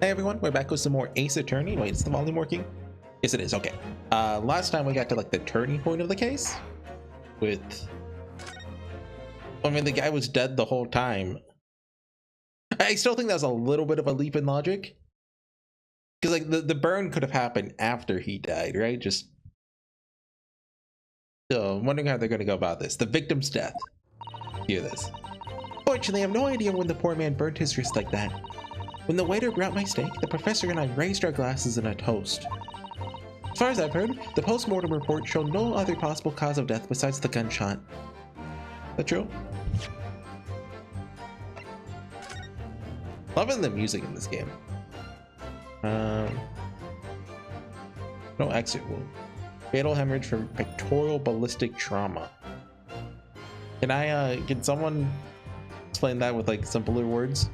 Hey everyone, we're back with some more Ace Attorney. Wait, is the volume working? Yes, it is. Okay. Last time we got to like the turning point of the case with... I mean, the guy was dead the whole time. I still think that was a little bit of a leap in logic. Because like the burn could have happened after he died, right? Just... So I'm wondering how they're going to go about this. The victim's death. Hear this. Fortunately, I have no idea when the poor man burnt his wrist like that. When the waiter brought my steak, the professor and I raised our glasses in a toast. As far as I've heard, the post-mortem report showed no other possible cause of death besides the gunshot. Is that true? Loving the music in this game. No exit wound. Fatal hemorrhage from pectoral ballistic trauma. Can someone explain that with like simpler words?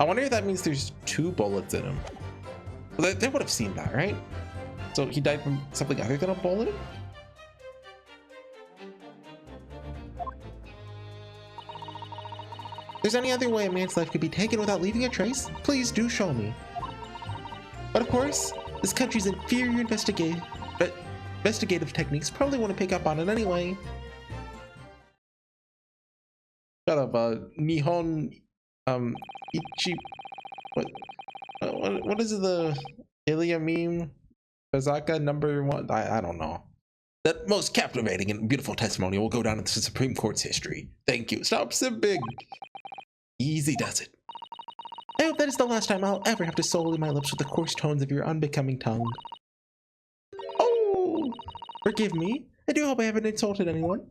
I wonder if that means there's 2 bullets in him. Well, they would have seen that, right? So he died from something other than a bullet? If there's any other way a man's life could be taken without leaving a trace, please do show me. But of course, this country's inferior investigative techniques probably wouldn't pick up on it anyway. Shut up, Nihon... Ichi... What is the Ilya meme? Bazaka number 1? I don't know. That most captivating and beautiful testimony will go down into the Supreme Court's history. Thank you. Stop simping. Easy does it. I hope that is the last time I'll ever have to sully my lips with the coarse tones of your unbecoming tongue. Oh! Forgive me. I do hope I haven't insulted anyone.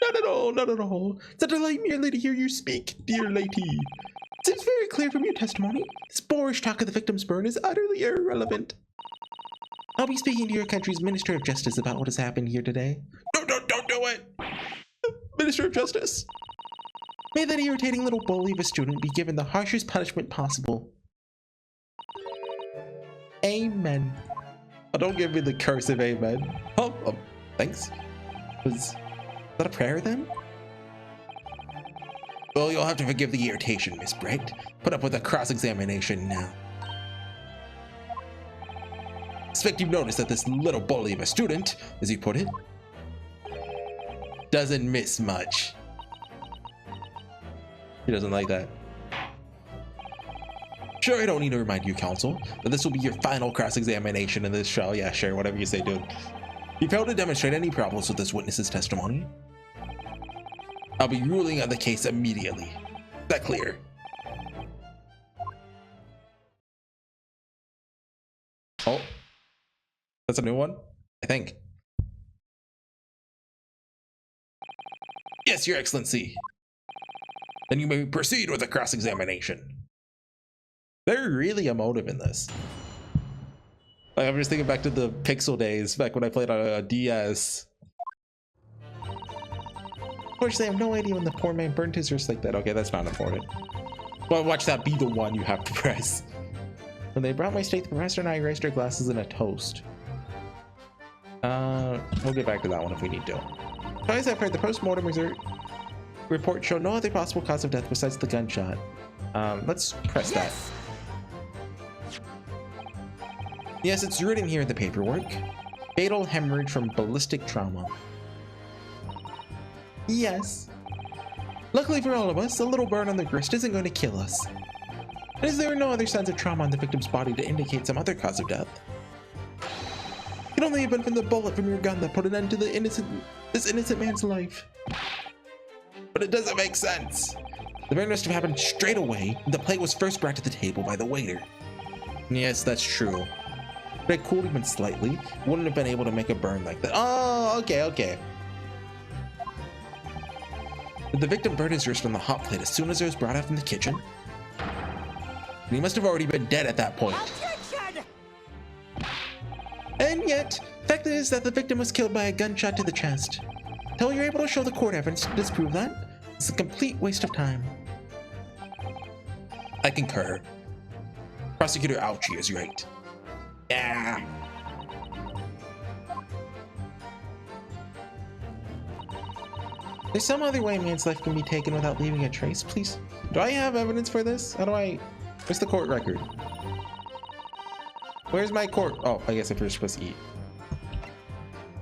Not at all, not at all. It's a delight merely to hear you speak, dear lady. It seems very clear from your testimony. This boorish talk of the victim's burn is utterly irrelevant. I'll be speaking to your country's Minister of Justice about what has happened here today. Don't do it! Minister of Justice. May that irritating little bully of a student be given the harshest punishment possible. Amen. Oh, don't give me the cursive amen. Oh, thanks. Was that a prayer then? Well, you'll have to forgive the irritation, Miss Bright. Put up with a cross-examination now. Expect you've noticed that this little bully of a student, as you put it, doesn't miss much. He doesn't like that. Sure, I don't need to remind you, counsel, that this will be your final cross-examination in this trial. Yeah, sure, whatever you say, dude. You failed to demonstrate any problems with this witness's testimony. I'll be ruling on the case immediately. Is that clear? Oh, that's a new one, I think. Yes, Your Excellency. Then you may proceed with the cross-examination. They're really emotive in this. Like, I'm just thinking back to the Pixel days, back when I played on a DS. Unfortunately, I have no idea when the poor man burnt his wrist like that. Okay, that's not important. Well, watch that be the one you have to press. When they brought my steak, the professor and I raised our glasses in a toast. We'll get back to that one if we need to. As I've heard, the post-mortem report showed no other possible cause of death besides the gunshot. Let's press that. Yes, it's written here in the paperwork. Fatal hemorrhage from ballistic trauma. Yes. Luckily for all of us, a little burn on the wrist isn't going to kill us. As there are no other signs of trauma on the victim's body to indicate some other cause of death. It could only have been from the bullet from your gun that put an end to this innocent man's life. But it doesn't make sense. The burn must have happened straight away, and the plate was first brought to the table by the waiter. Yes, that's true. If it cooled even slightly, it wouldn't have been able to make a burn like that. Oh, okay. The victim burned his wrist on the hot plate as soon as it was brought out from the kitchen. He must have already been dead at that point. Attention! And yet, the fact is that the victim was killed by a gunshot to the chest. Until you're able to show the court evidence to disprove that, it's a complete waste of time. I concur. Prosecutor Ouchie is right. Yeah. There's some other way a man's life can be taken without leaving a trace. Please, do I have evidence for this? Where's the court record? Where's my court? Oh, I guess if we're supposed to eat.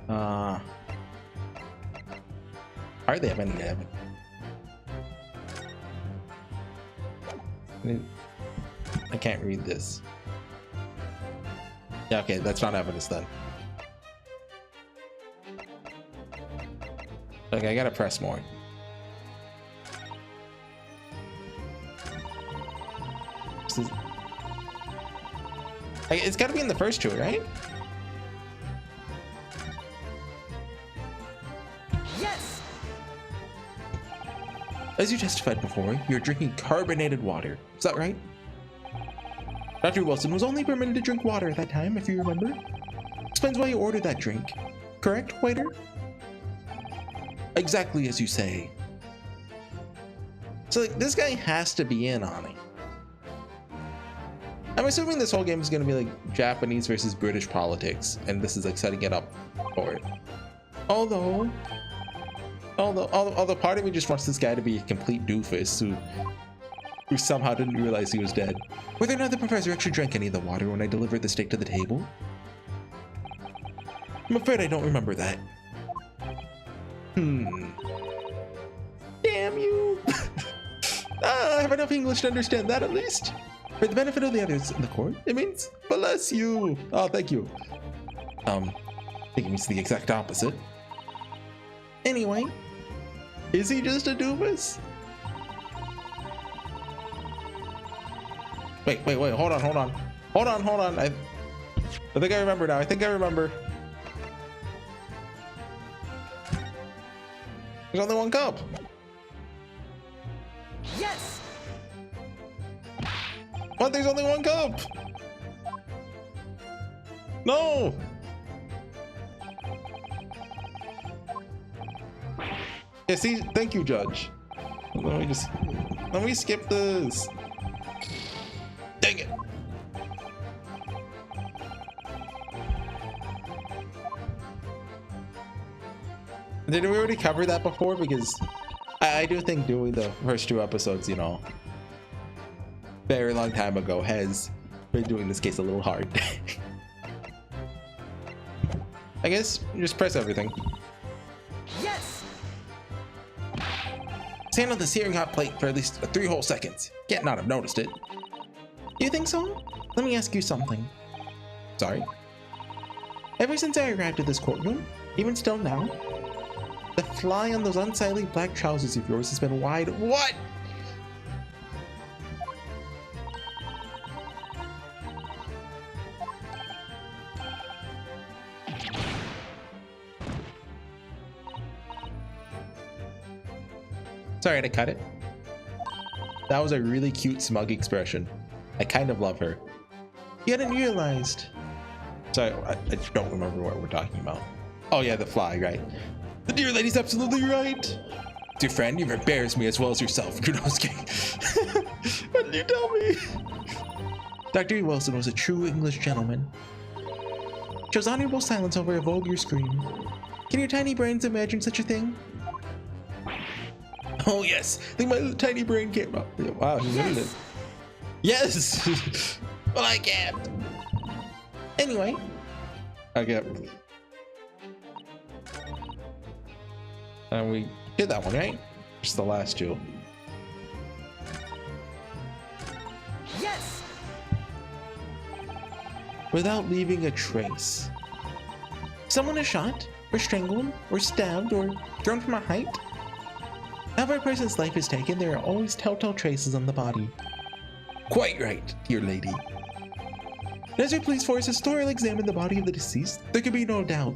Hardly have any evidence. I can't read this. Yeah, okay, that's not evidence then. Okay, I gotta press more. It's gotta be in the first two, right? Yes. As you testified before, you're drinking carbonated water. Is that right? Dr. Wilson was only permitted to drink water at that time, if you remember. Explains why you ordered that drink. Correct, waiter? Exactly as you say. So like, this guy has to be in on it. I'm assuming this whole game is going to be like Japanese versus British politics, and this is like setting it up for it. Although part of me just wants this guy to be a complete doofus who somehow didn't realize he was dead. Whether or not the professor actually drank any of the water when I delivered the steak to the table? I'm afraid I don't remember that. Damn you! I have enough English to understand that at least. For the benefit of the others in the court, it means bless you. Oh, thank you. I think it means the exact opposite. Anyway, is he just a doofus? Wait, hold on. I think I remember now. I think I remember. There's only one cup. Yes. What? There's only one cup. No. Yeah, see, thank you, Judge. Let me skip this. Dang it. Did we already cover that before? Because I do think doing the first two episodes, you know, very long time ago has been doing this case a little hard. I guess just press everything. Yes. Stand on this searing hot plate for at least 3 whole seconds. Can't not have noticed it. You think so? Let me ask you something. Sorry. Ever since I arrived at this courtroom, even still now, the fly on those unsightly black trousers of yours has been wide. What? Sorry to cut it. That was a really cute, smug expression. I kind of love her. You hadn't realized. Sorry, I don't remember what we're talking about. Oh yeah, the fly, right? The dear lady's absolutely right. Dear friend, you've embarrassed me as well as yourself, Kunosuke. What did you tell me? Dr. Wilson was a true English gentleman. Chose honorable silence over a vulgar scream. Can your tiny brains imagine such a thing? Oh yes, I think my tiny brain came up. Wow, he did it. Yes! Well, I can't. Anyway. Okay. And we did that one, right? Just the last two. Yes. Without leaving a trace. Someone is shot, or strangled, or stabbed, or thrown from a height. However a person's life is taken, there are always telltale traces on the body. Quite right, dear lady. As your police force has thoroughly examined the body of the deceased, there can be no doubt.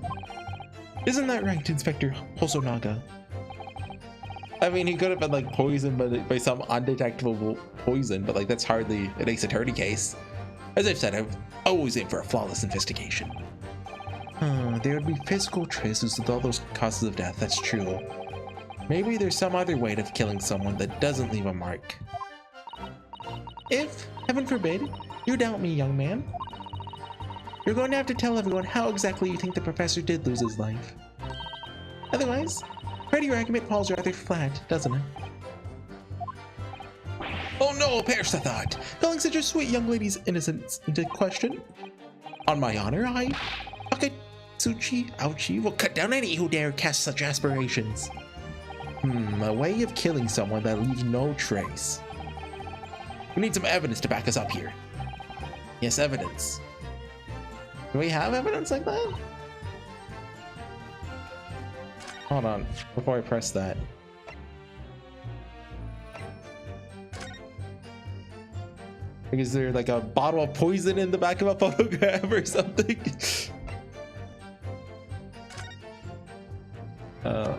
Isn't that right, Inspector Hosonaga? I mean, he could have been like poisoned by some undetectable poison, but like that's hardly an Ace Attorney case. As I've said, I've always aimed for a flawless investigation. There would be physical traces with all those causes of death, that's true. Maybe there's some other way of killing someone that doesn't leave a mark. If, heaven forbid, you doubt me, young man, you're going to have to tell everyone how exactly you think the professor did lose his life. Otherwise, Afraid your argument falls rather flat, doesn't it? Oh no, perish the thought! Calling such a sweet young lady's innocence into question? On my honor, I, Akatsuchi Ouchie, will cut down any who dare cast such aspirations. A way of killing someone that leaves no trace. We need some evidence to back us up here. Yes, evidence. Do we have evidence like that? Hold on, before I press that. Is there like a bottle of poison in the back of a photograph or something? Hold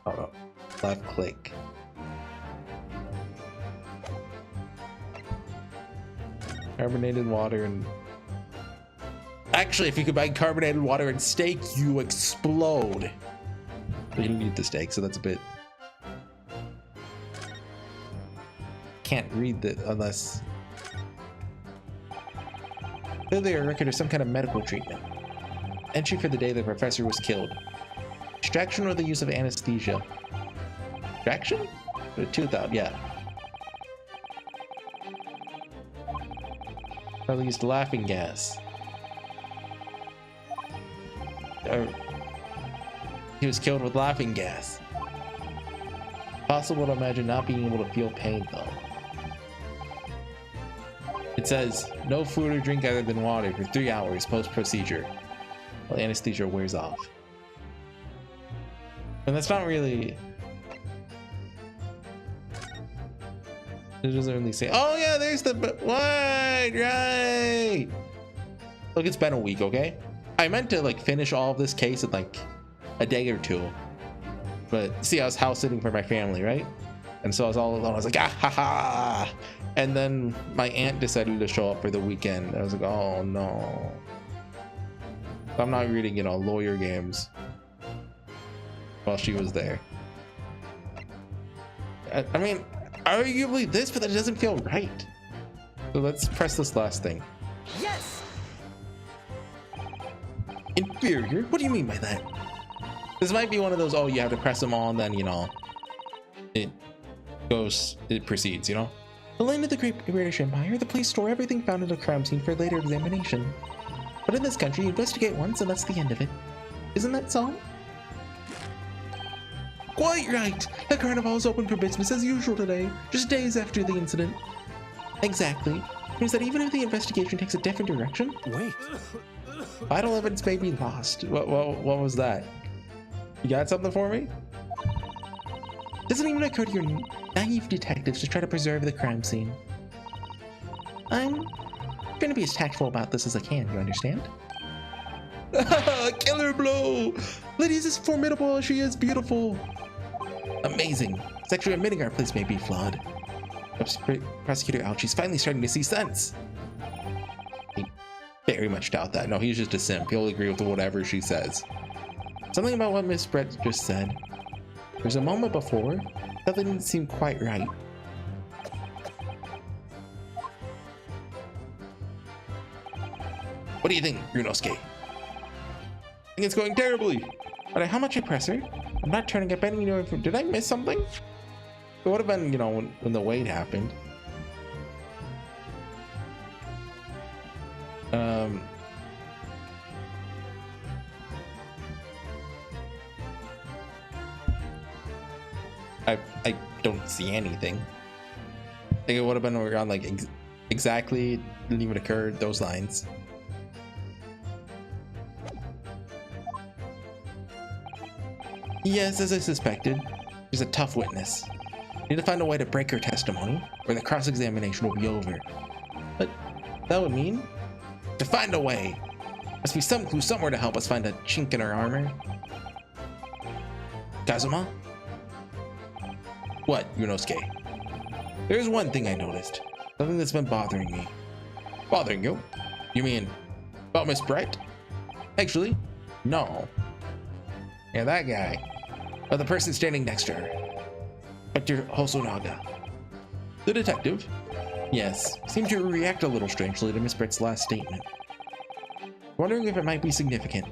on. Left click. Carbonated water and... Actually, if you combine carbonated water and steak, you explode. But you don't need the steak, so that's a bit... Can't read that unless... Clearly a record of some kind of medical treatment. Entry for the day the professor was killed. Extraction or the use of anesthesia. Extraction? Or tooth out, yeah. Probably used laughing gas. He was killed with laughing gas. Possible to imagine not being able to feel pain though. It says, no food or drink other than water for 3 hours post-procedure while anesthesia wears off. And that's not really... It doesn't really say, oh yeah, there's the... What? Right! Look, it's been a week, okay? I meant to like finish all of this case in like a day or two. But see, I was house sitting for my family, right? And so I was all alone. I was like, ah ha ha! And then my aunt decided to show up for the weekend. I was like, oh no. I'm not reading, you know, lawyer games while she was there. I mean, arguably this, but that doesn't feel right. So let's press this last thing. Yes! Inferior? What do you mean by that? This might be one of those, oh, you have to press them all and then, you know, it proceeds, you know? The land of the Great British Empire, the police store everything found at a crime scene for later examination. But in this country, you investigate once and that's the end of it. Isn't that so? Quite right! The carnival is open for business as usual today, just days after the incident. Exactly. Means that even if the investigation takes a different direction... Wait. Vital evidence may be lost. What was that? You got something for me? Doesn't even occur to your naive detectives to try to preserve the crime scene. I'm trying to be as tactful about this as I can, you understand? Killer blow! Lady is as formidable as she is beautiful. Amazing. It's actually admitting our place may be flawed. Prosecutor Ouchie's finally starting to see sense. I very much doubt that. No, he's just a simp. He'll agree with whatever she says. Something about what Miss Brett just said. There's a moment before that didn't seem quite right. What do you think, Runosuke? I think it's going terribly. No matter how much I press her, I'm not turning up any new information. Did I miss something? It would have been, you know, when the wait happened. I don't see anything. I think it would have been around like exactly, didn't even occur, those lines. Yes, as I suspected, she's a tough witness. Need to find a way to break her testimony, or the cross-examination will be over. But that would mean to find a way. Must be some clue somewhere to help us find a chink in her armor. Kazuma? What, Yunosuke? There's one thing I noticed. Something that's been bothering me. Bothering you? You mean about Miss Bright? Actually, no. Yeah, that guy. Or the person standing next to her. Dr. Hosonaga. The detective? Yes, seemed to react a little strangely to Miss Britt's last statement. Wondering if it might be significant.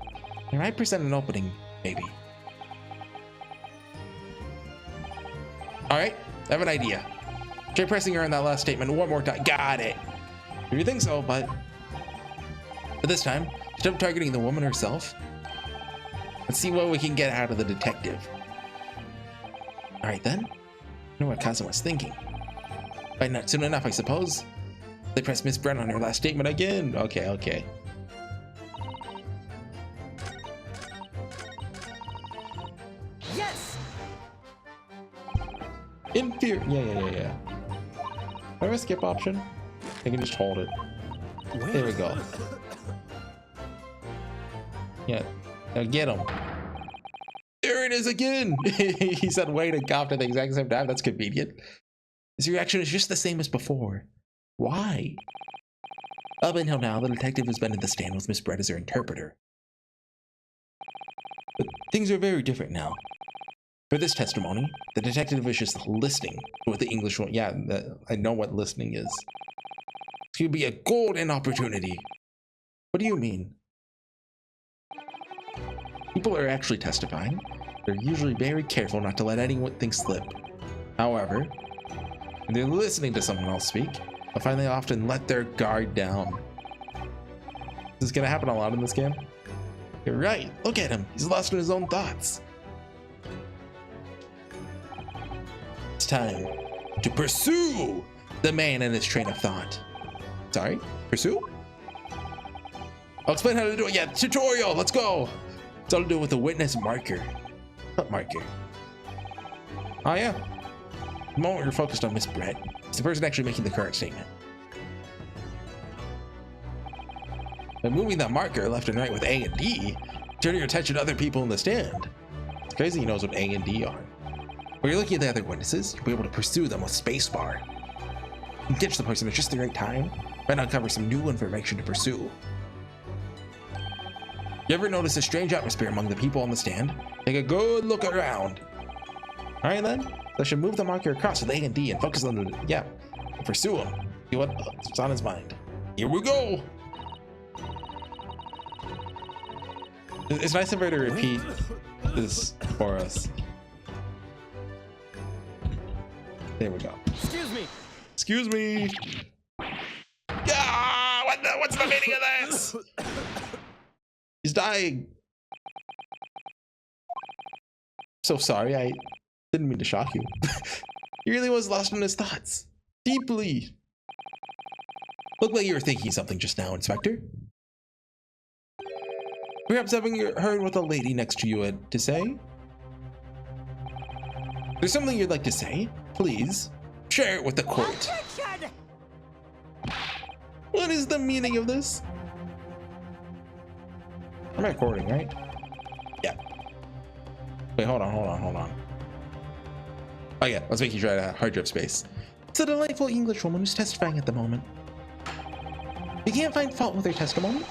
It might present an opening, maybe. All right, I have an idea. Try pressing her on that last statement one more time. Got it. If you think so, but this time, instead of targeting the woman herself, let's see what we can get out of the detective. All right then. I know what Kaza was thinking. But not soon enough, I suppose. They pressed Miss Brent on her last statement again. Okay. Yes. Inferior. Yeah. I have a skip option. I can just hold it. There we go. Yeah. Now get him. There it is again. He said wait and coughed at the exact same time. That's convenient. His reaction is just the same as before. Why? Up until now, the detective has been in the stand with Miss Brett as her interpreter. But things are very different now. For this testimony, the detective is just listening to what the English one. Yeah, I know what listening is. It's going to be a golden opportunity. What do you mean? People are actually testifying. They're usually very careful not to let anything slip. However, when they're listening to someone else speak, I find they often let their guard down. This is going to happen a lot in this game. You're right. Look at him. He's lost in his own thoughts. It's time to pursue the man in his train of thought. Sorry? Pursue? I'll explain how to do it. Yeah, tutorial. Let's go. It's all to do with the witness marker. What marker? Oh, yeah. The moment you're focused on Miss Brett, it's the person actually making the current statement. By moving that marker left and right with A and D, turning your attention to other people in the stand. It's crazy he knows what A and D are. When you're looking at the other witnesses, you'll be able to pursue them with spacebar. You ditch the person at just the right time, might uncover some new information to pursue. You ever notice a strange atmosphere among the people on the stand? Take a good look around. Alright then, so I should move the marker across with A and D and focus on the, yeah, pursue him. See what's on his mind. Here we go! It's nice of her to repeat this for us. There we go. Excuse me. Yeah, what's the meaning of this? He's dying. So sorry, I didn't mean to shock you. He really was lost in his thoughts. Deeply. Looked like you were thinking something just now, Inspector. Perhaps having heard what the lady next to you had to say? There's something you'd like to say? Please, share it with the court. What is the meaning of this? I'm recording, right? Yeah. Wait, hold on. Oh yeah, let's make you try to hard drive space. It's a delightful English woman who's testifying at the moment. You can't find fault with her testimony?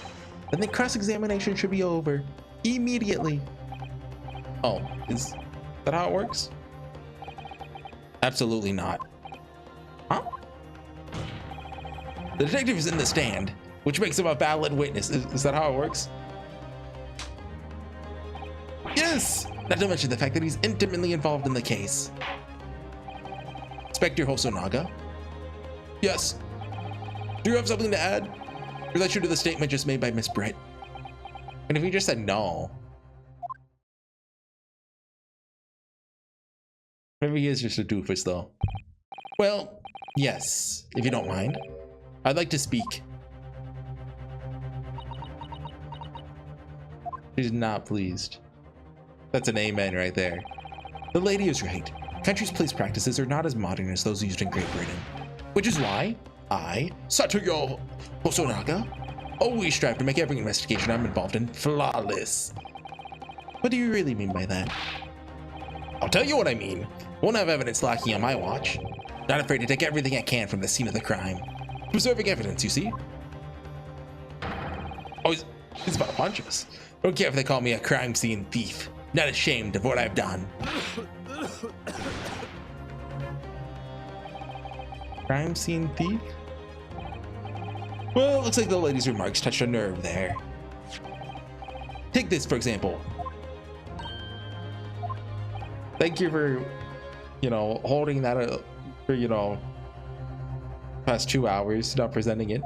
Then the cross-examination should be over immediately. Oh, is that how it works? Absolutely not. Huh? The detective is in the stand, which makes him a valid witness. Is that how it works? Yes! Not to mention the fact that he's intimately involved in the case. Inspector Hosonaga? Yes. Do you have something to add? Relation to the statement just made by Miss Brett? And if he just said no. Maybe he is just a doofus though. Well, yes, if you don't mind. I'd like to speak. She's not pleased. That's an amen right there. The lady is right. Country's police practices are not as modern as those used in Great Britain. Which is why I, Satoyo Hosonaga, always strive to make every investigation I'm involved in flawless. What do you really mean by that? I'll tell you what I mean. Won't have evidence lacking on my watch. Not afraid to take everything I can from the scene of the crime. Preserving evidence, you see? Oh, he's about to punch us. Don't care if they call me a crime scene thief. Not ashamed of what I've done. Crime scene thief? Well, it looks like the lady's remarks touched a nerve there. Take this, for example. Thank you for you know, holding that for, you know, past 2 hours, not presenting it.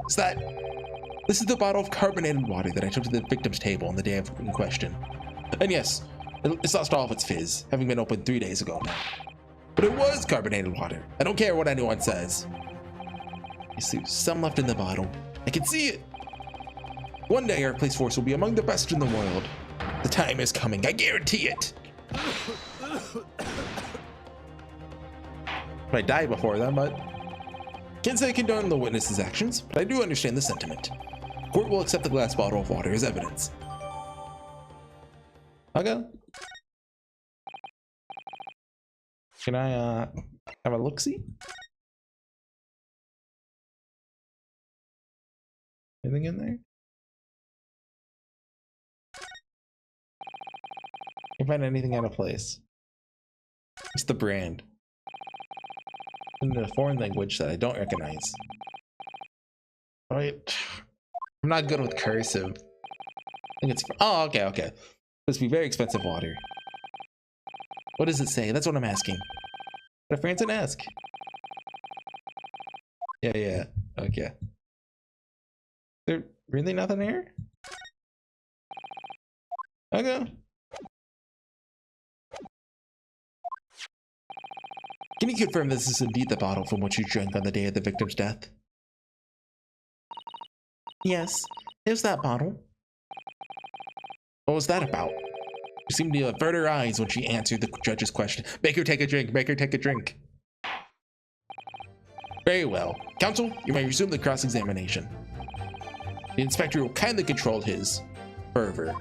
This is the bottle of carbonated water that I took to the victim's table on the day in question. And yes, it's lost all of its fizz, having been opened 3 days ago now. But it was carbonated water. I don't care what anyone says. You see, some left in the bottle. I can see it. One day our police force will be among the best in the world. The time is coming, I guarantee it. I die before then, but can't say I condone the witness's actions, but I do understand the sentiment. Court will accept the glass bottle of water as evidence. Okay. Can I have a look-see? Anything in there? Can't find anything out of place. It's the brand. In a foreign language that I don't recognize. Alright. I'm not good with cursive. I think it's... Oh, okay. Must be very expensive water. What does it say? That's what I'm asking. What if Franson ask? Yeah. Okay. There really nothing here? Okay. Can you confirm this is indeed the bottle from which you drank on the day of the victim's death? Yes, it was that bottle. What was that about? She seemed to avert her eyes when she answered the judge's question. Make her take a drink, make her take a drink. Very well. Counsel, you may resume the cross-examination. The inspector will kindly control his fervor.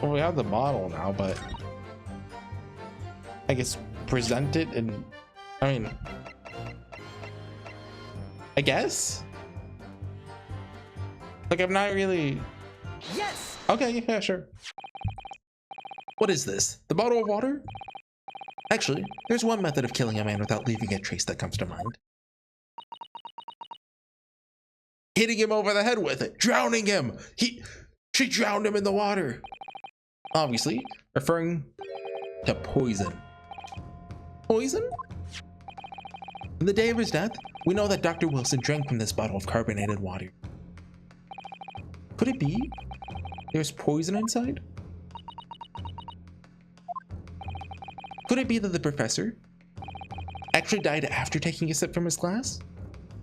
Well, we have the model now, but I guess present it and I mean, I guess like I'm not really. Yes. Okay, yeah, sure. What is this? The bottle of water? Actually, there's one method of killing a man without leaving a trace that comes to mind. Hitting him over the head with it, drowning him. She drowned him in the water. Obviously, referring to poison. Poison? On the day of his death, we know that Dr. Wilson drank from this bottle of carbonated water. Could it be there's poison inside? Could it be that the professor actually died after taking a sip from his glass?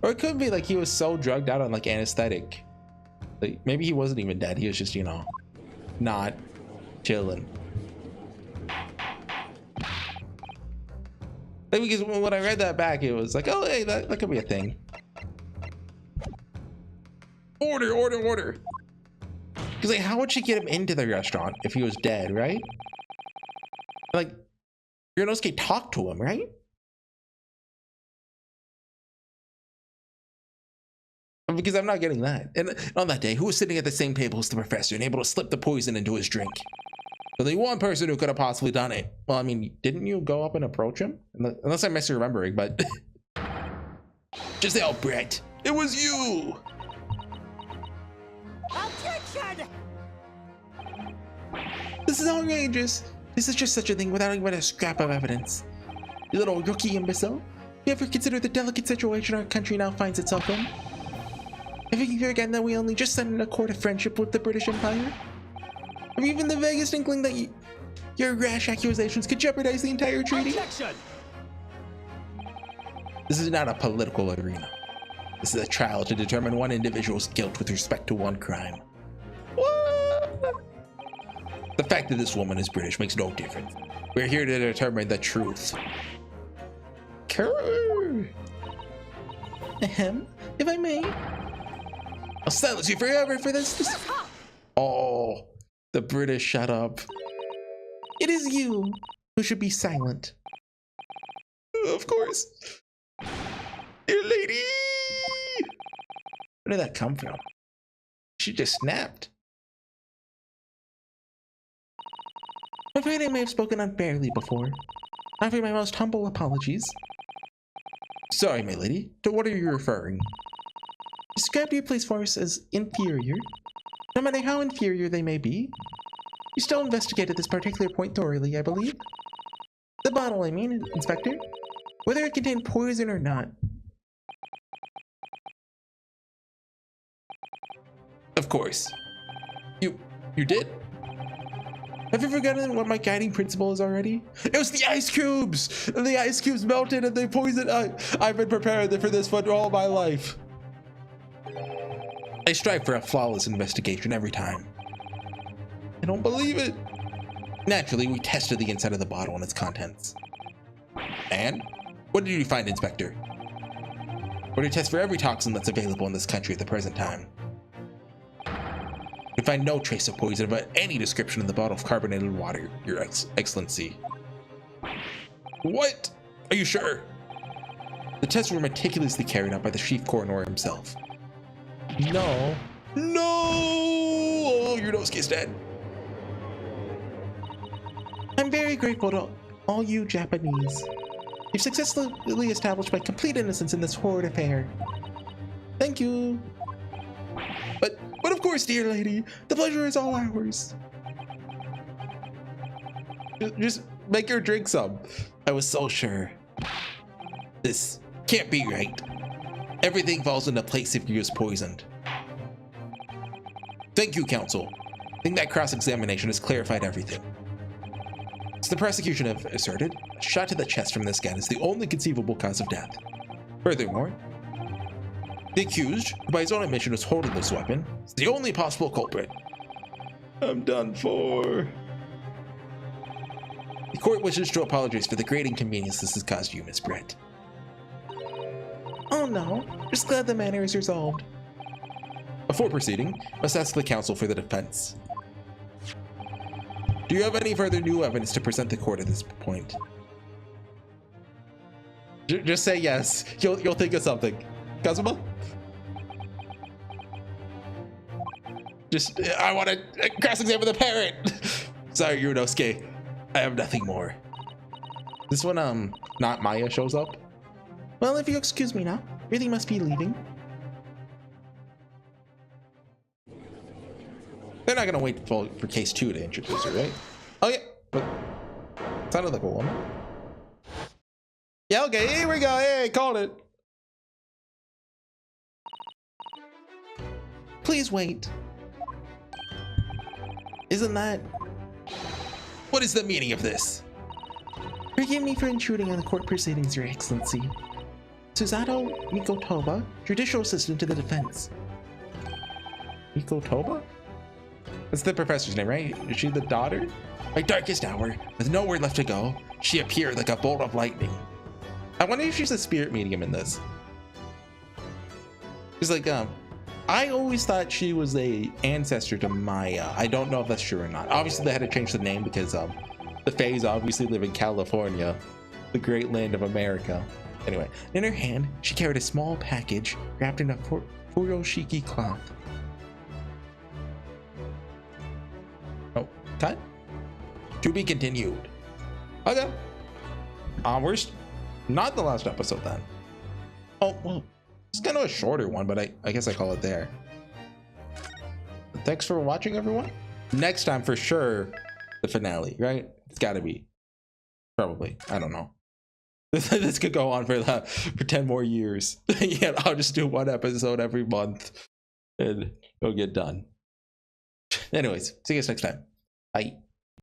Or it could be like he was so drugged out on like anesthetic. Like maybe he wasn't even dead. He was just, you know, not chilling. Like, because when I read that back, it was like, oh, hey, that could be a thing. Order. Because like, how would she get him into the restaurant if he was dead, right? Like, Yonosuke talked to him, right? Because I'm not getting that. And on that day, who was sitting at the same table as the professor and able to slip the poison into his drink? Only one person who could have possibly done it. Well, I mean, didn't you go up and approach him? Unless I'm misremembering, but... Giselle Brett, it was you! Objection! This is outrageous. This is just such a thing without even a scrap of evidence. You little rookie imbecile. You ever consider the delicate situation our country now finds itself in? Have you heard again that we only just signed an accord of friendship with the British Empire? Or even the vaguest inkling that your rash accusations could jeopardize the entire treaty? Objection! This is not a political arena. This is a trial to determine one individual's guilt with respect to one crime. What? The fact that this woman is British makes no difference. We're here to determine the truth. Ahem, if I may. I'll silence you forever for this. Oh, the British shut up. It is you who should be silent. Of course. Dear lady! Where did that come from? She just snapped. I'm afraid I may have spoken unfairly before. I offer my most humble apologies. Sorry, my lady. To what are you referring? Described your police force as inferior. No matter how inferior they may be, you still investigated this particular point thoroughly, I believe. The bottle, I mean, Inspector. Whether it contained poison or not. Of course. You did? Have you forgotten what my guiding principle is already? It was the ice cubes! And the ice cubes melted and they poisoned. I've been prepared for this for all my life. I strive for a flawless investigation every time. I don't believe it. Naturally, we tested the inside of the bottle and its contents. And? What did you find, Inspector? We're to test for every toxin that's available in this country at the present time. We find no trace of poison, but any description in the bottle of carbonated water, Your Excellency. What? Are you sure? The tests were meticulously carried out by the chief coroner himself. No. No! Oh, your Nosuke's dead. I'm very grateful to all you Japanese. You've successfully established my complete innocence in this horrid affair. Thank you. But of course, dear lady, the pleasure is all ours. Just make her drink some. I was so sure. This can't be right. Everything falls into place if you're just poisoned. Thank you, counsel. I think that cross-examination has clarified everything. As the prosecution have asserted, a shot to the chest from this gun is the only conceivable cause of death. Furthermore, the accused, who by his own admission was holding this weapon, is the only possible culprit. I'm done for. The court wishes to apologize for the great inconvenience this has caused you, Miss Brett. Oh no, just glad the matter is resolved. Before proceeding, let's ask the counsel for the defense. Do you have any further new evidence to present the court at this point? Just say yes. You'll think of something. Kazuma? I want to cross-examine the parent. Sorry, Yunosuke. I have nothing more. This one, not Maya shows up. Well, if you excuse me now, really must be leaving. They're not gonna wait for case 2 to introduce her, right? Oh yeah, but sounded like a woman. Yeah, okay, here we go. Hey, called it. Please wait. Isn't that? What is the meaning of this? Forgive me for intruding on the court proceedings, Your Excellency. Susato Mikotoba, judicial assistant to the defense. Mikotoba? That's the professor's name, right? Is she the daughter? My darkest hour, with no word left to go, she appeared like a bolt of lightning. I wonder if she's a spirit medium in this. She's like, I always thought she was a ancestor to Maya. I don't know if that's true or not. Obviously, they had to change the name because the Fays obviously live in California, the great land of America. Anyway, in her hand, she carried a small package wrapped in a furoshiki cloth. Oh, cut? To be continued. Okay. We're not the last episode then. Oh, well, it's kind of a shorter one, but I guess I call it there. Thanks for watching, everyone. Next time, for sure, the finale, right? It's got to be. Probably. I don't know. This could go on for 10 more years. Yeah, I'll just do one episode every month and it'll get done. Anyways, see you guys next time. Bye.